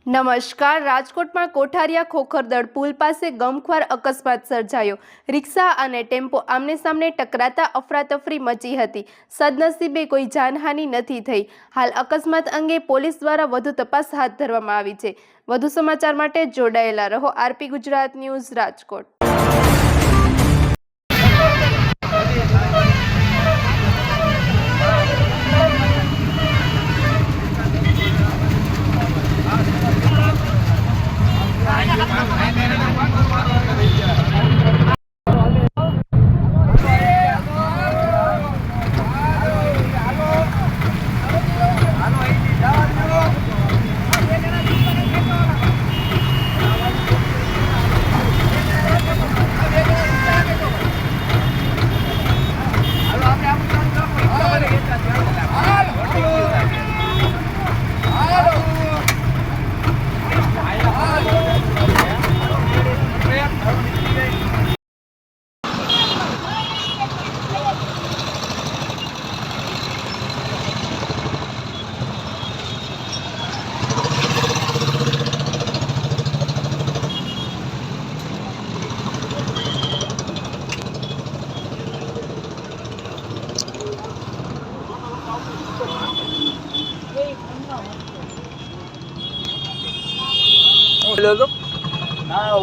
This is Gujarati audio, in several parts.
નમસ્કાર। રાજકોટમાં કોઠારિયા ખોખરદળ પુલ પાસે ગમખ્વાર અકસ્માત સર્જાયો। રિક્ષા અને ટેમ્પો આમને સામને ટકરાતા અફરાતફરી મચી હતી। સદનસીબે કોઈ જાનહાનિ નથી થઈ। હાલ અકસ્માત અંગે પોલીસ દ્વારા વધુ તપાસ હાથ ધરવામાં આવી છે। વધુ સમાચાર માટે જોડાયેલા રહો આરપી ગુજરાત ન્યૂઝ રાજકોટ।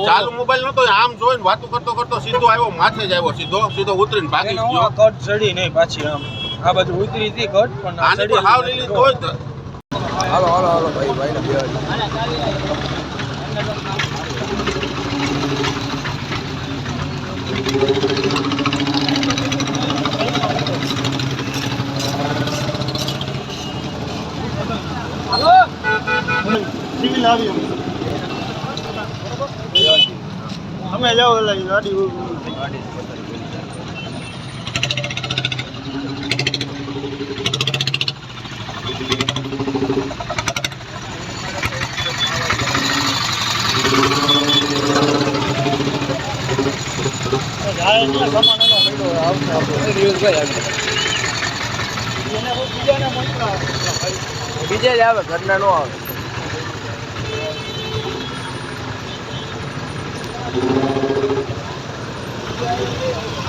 ચાલુ મોબાઈલ નતો, આમ જોઈને વાતો કરતો કરતો સીધો આવ્યો, માથે જ આવ્યો, સીધો ઉતરીને ભાગી ગયો। કટ ચડી નહીં પાછી, આમ આ બાજુ ઉતરી હતી કટ, પણ આની તો હાવ લીલી હોય તો હાલો હાલો હાલો ભાઈ ને સિવિલ આવી અમે જાઓ ગાડી બીજે જ આવે, ઘરના નો આવે। Yeah.